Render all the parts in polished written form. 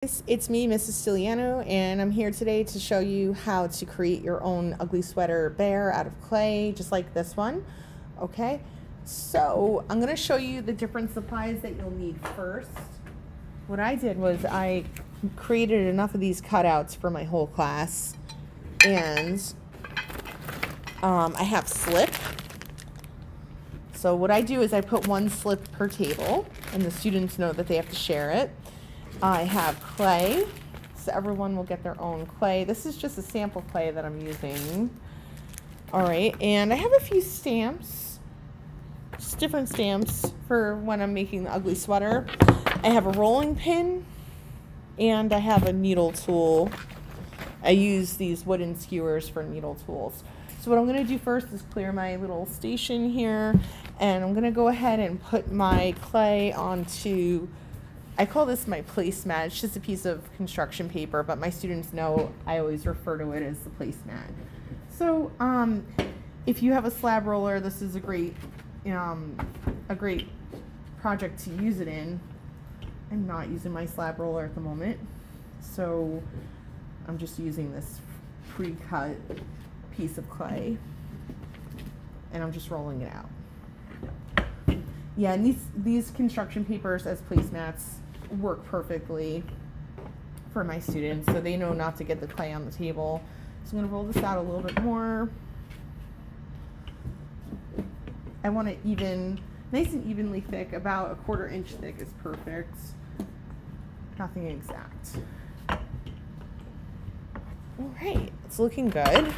It's me, Mrs. Stiliano, and I'm here today to show you how to create your own ugly sweater bear out of clay, just like this one. Okay, so I'm going to show you the different supplies that you'll need first. What I did was I created enough of these cutouts for my whole class, and I have slip. So what I do is I put one slip per table, and the students know that they have to share it. I have clay, so everyone will get their own clay. This is just a sample clay that I'm using. All right, and I have a few stamps, just different stamps for when I'm making the ugly sweater. I have a rolling pin, and I have a needle tool. I use these wooden skewers for needle tools. So what I'm gonna do first is clear my little station here, and I'm gonna go ahead and put my clay onto, I call this my placemat. It's just a piece of construction paper, but my students know I always refer to it as the placemat. So if you have a slab roller, this is a great project to use it in. I'm not using my slab roller at the moment, so I'm just using this pre-cut piece of clay, and I'm just rolling it out. Yeah, and these construction papers as placemats work perfectly for my students, so they know not to get the clay on the table. So I'm going to roll this out a little bit more. I want it even, nice and evenly thick, about 1/4 inch thick is perfect. Nothing exact. All right, it's looking good.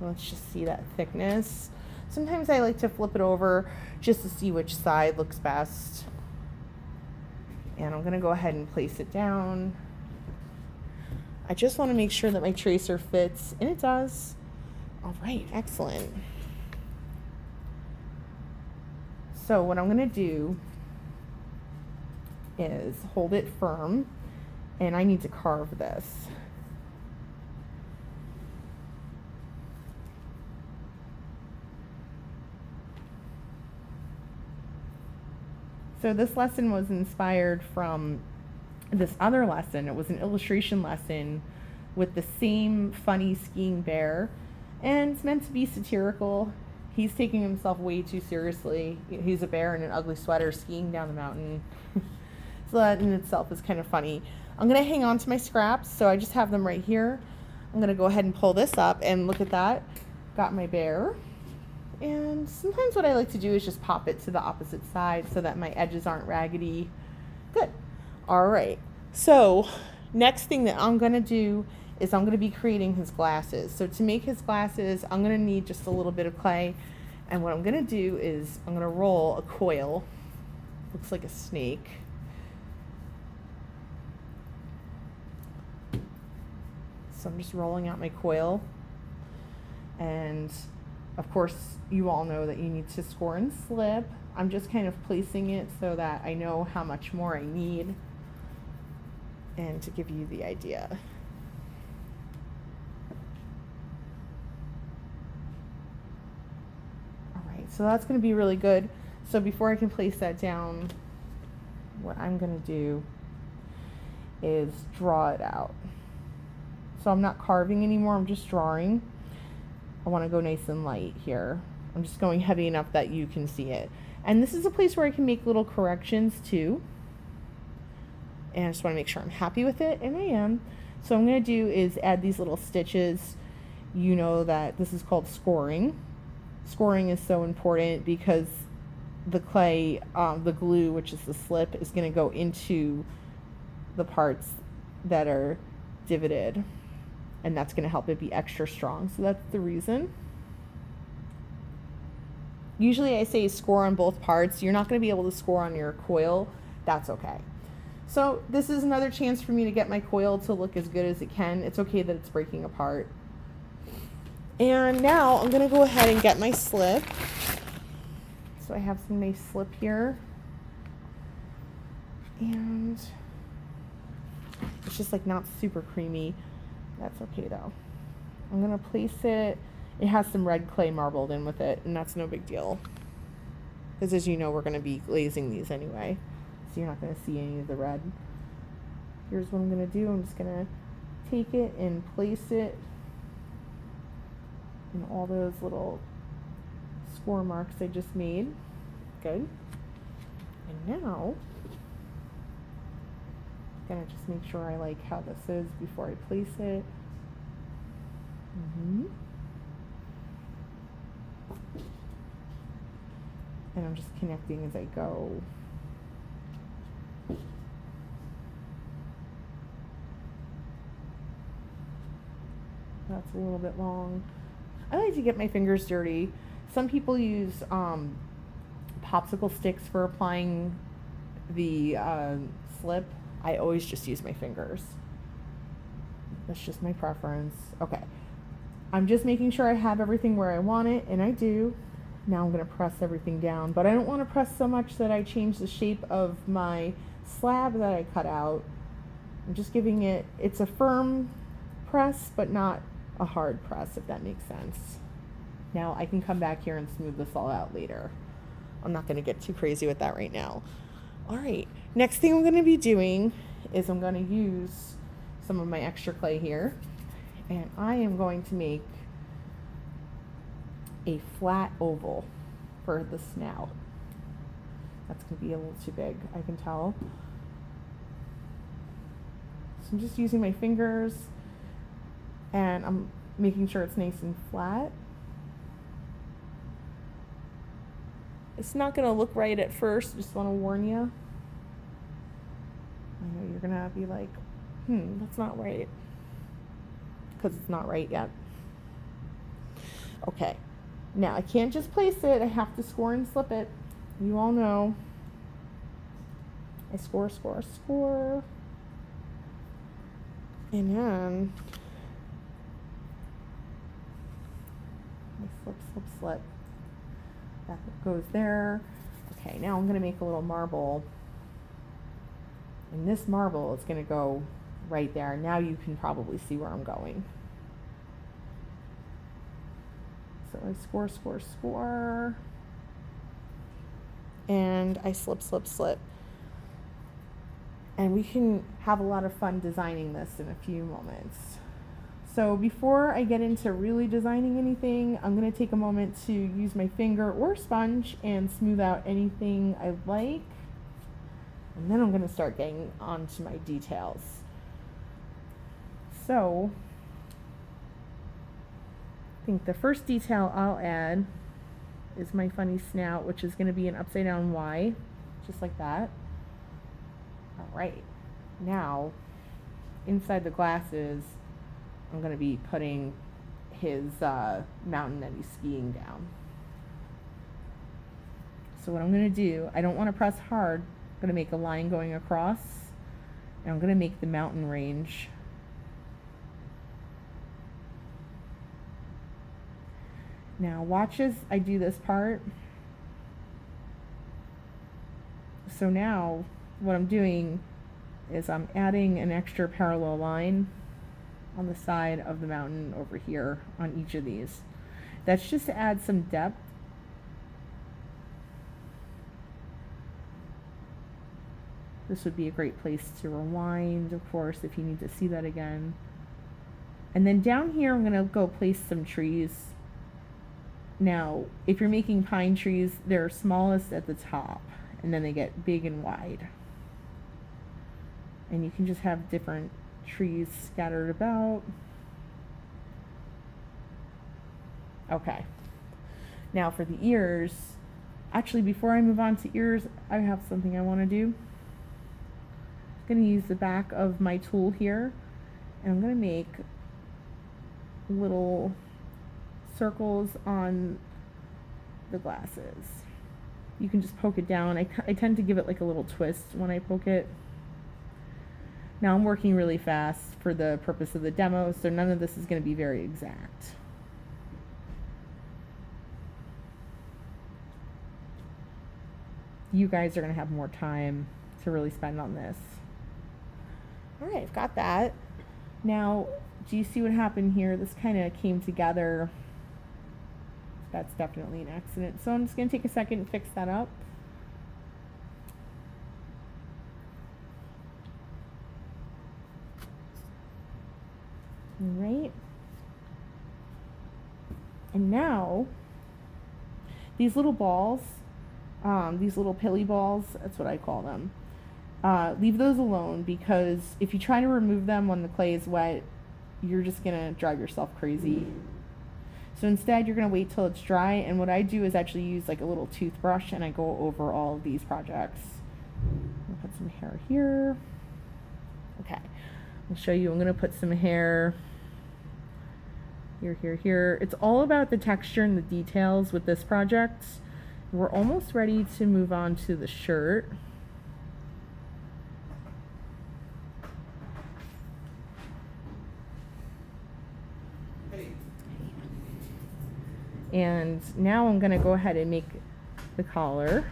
Let's just see that thickness. Sometimes I like to flip it over just to see which side looks best. And I'm going to go ahead and place it down. I just want to make sure that my tracer fits, and it does. All right, excellent. So what I'm going to do is hold it firm, and I need to carve this. So this lesson was inspired from this other lesson. It was an illustration lesson with the same funny skiing bear, and it's meant to be satirical. He's taking himself way too seriously. He's a bear in an ugly sweater skiing down the mountain. So that in itself is kind of funny. I'm going to hang on to my scraps, so I just have them right here. I'm going to go ahead and pull this up, and look at that. Got my bear. And sometimes what I like to do is just pop it to the opposite side so that my edges aren't raggedy. Good. All right. So next thing that I'm going to do is I'm going to be creating his glasses. So to make his glasses, I'm going to need just a little bit of clay. And what I'm going to do is I'm going to roll a coil. Looks like a snake. So I'm just rolling out my coil. And of course, you all know that you need to score and slip. I'm just kind of placing it so that I know how much more I need, and to give you the idea. All right, so that's going to be really good. So before I can place that down, what I'm going to do is draw it out. So I'm not carving anymore, I'm just drawing. I want to go nice and light here. I'm just going heavy enough that you can see it. And this is a place where I can make little corrections too. And I just want to make sure I'm happy with it, and I am. So what I'm going to do is add these little stitches. You know that this is called scoring. Scoring is so important because the clay, the glue, which is the slip, is going to go into the parts that are divoted. And that's going to help it be extra strong. So that's the reason. Usually I say score on both parts. You're not going to be able to score on your coil. That's okay. So this is another chance for me to get my coil to look as good as it can. It's okay that it's breaking apart. And now I'm going to go ahead and get my slip. So I have some nice slip here. And it's just like not super creamy. That's okay though. I'm going to place it. It has some red clay marbled in with it, and that's no big deal. Because as you know, we're going to be glazing these anyway. So you're not going to see any of the red. here's what I'm going to do. I'm just going to take it and place it in all those little score marks I just made. Good. And now I'm going to just make sure I like how this is before I place it. And I'm just connecting as I go. That's a little bit long. I like to get my fingers dirty. Some people use popsicle sticks for applying the slip. I always just use my fingers. That's just my preference. Okay. I'm just making sure I have everything where I want it, and I do. Now I'm going to press everything down, but I don't want to press so much that I change the shape of my slab that I cut out. I'm just giving it, it's a firm press, but not a hard press, if that makes sense. Now I can come back here and smooth this all out later. I'm not going to get too crazy with that right now. All right, next thing I'm going to be doing is I'm going to use some of my extra clay here, and I am going to make a flat oval for the snout. That's going to be a little too big, I can tell. So I'm just using my fingers, and I'm making sure it's nice and flat. It's not going to look right at first, just want to warn you. I know you're going to be like, that's not right, because it's not right yet. Okay. Now, I can't just place it. I have to score and slip it. You all know. I score, score, score. And then I slip, slip, slip. That goes there. Okay, now I'm going to make a little marble. And this marble is going to go right there. Now you can probably see where I'm going. So I score, score, score, and I slip, slip, slip. And we can have a lot of fun designing this in a few moments. So before I get into really designing anything, I'm going to take a moment to use my finger or sponge and smooth out anything I like. And then I'm going to start getting onto my details. So I think the first detail I'll add is my funny snout, which is going to be an upside down Y, just like that. All right, now inside the glasses, I'm going to be putting his mountain that he's skiing down. So what I'm going to do, I don't want to press hard. I'm going to make a line going across, and I'm going to make the mountain range. Now watch as I do this part. So now what I'm doing is I'm adding an extra parallel line on the side of the mountain over here on each of these. That's just to add some depth. This would be a great place to rewind, of course, if you need to see that again. And then down here, I'm going to go place some trees. Now, if you're making pine trees, they're smallest at the top, and then they get big and wide. And you can just have different trees scattered about. Okay. Now for the ears, actually before I move on to ears, I have something I want to do. I'm going to use the back of my tool here, and I'm going to make little circles on the glasses. You can just poke it down. I tend to give it like a little twist when I poke it. Now I'm working really fast for the purpose of the demo, so none of this is going to be very exact. You guys are going to have more time to really spend on this. All right, I've got that. Now, do you see what happened here? This kind of came together. That's definitely an accident. So I'm just going to take a second and fix that up. right? And now, these little balls, these little pilly balls, that's what I call them, leave those alone, because if you try to remove them when the clay is wet, you're just going to drive yourself crazy. So instead, you're going to wait till it's dry, and what I do is actually use like a little toothbrush, and I go over all of these projects. I'll put some hair here. Okay, I'll show you. I'm going to put some hair here, here, here. It's all about the texture and the details with this project. We're almost ready to move on to the shirt. And now I'm going to go ahead and make the collar.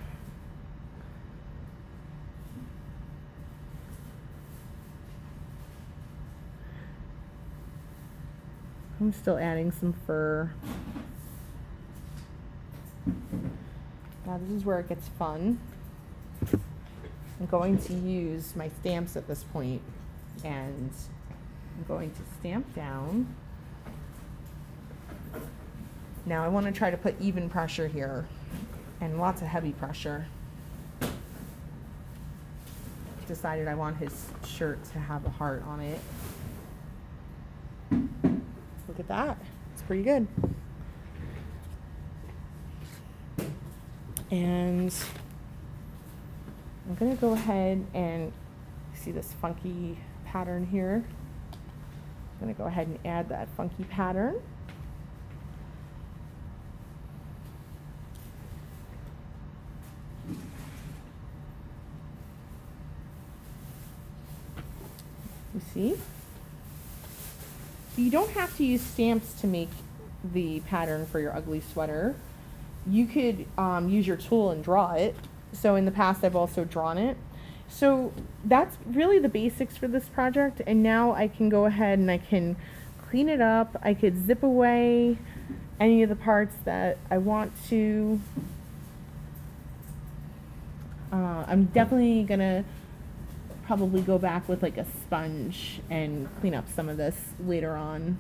I'm still adding some fur. Now this is where it gets fun. I'm going to use my stamps at this point, and I'm going to stamp down. Now I want to try to put even pressure here and lots of heavy pressure. Decided I want his shirt to have a heart on it. Look at that. It's pretty good. And I'm going to go ahead and see this funky pattern here. I'm going to go ahead and add that funky pattern. You see? You don't have to use stamps to make the pattern for your ugly sweater. You could use your tool and draw it. So in the past I've also drawn it. So that's really the basics for this project, and now I can go ahead and I can clean it up. I could zip away any of the parts that I want to. I'm definitely gonna probably go back with like a sponge and clean up some of this later on.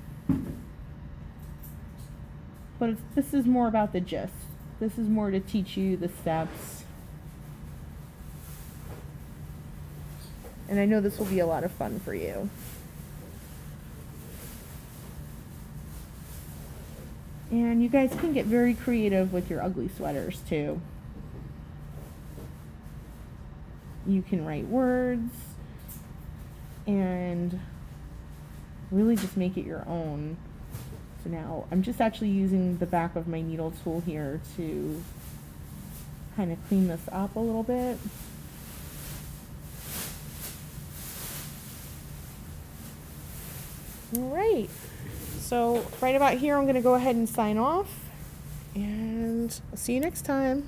But this is more about the gist. This is more to teach you the steps. And I know this will be a lot of fun for you. And you guys can get very creative with your ugly sweaters too. You can write words and really just make it your own. So now I'm just actually using the back of my needle tool here to kind of clean this up a little bit. All right, so right about here I'm going to go ahead and sign off, and I'll see you next time.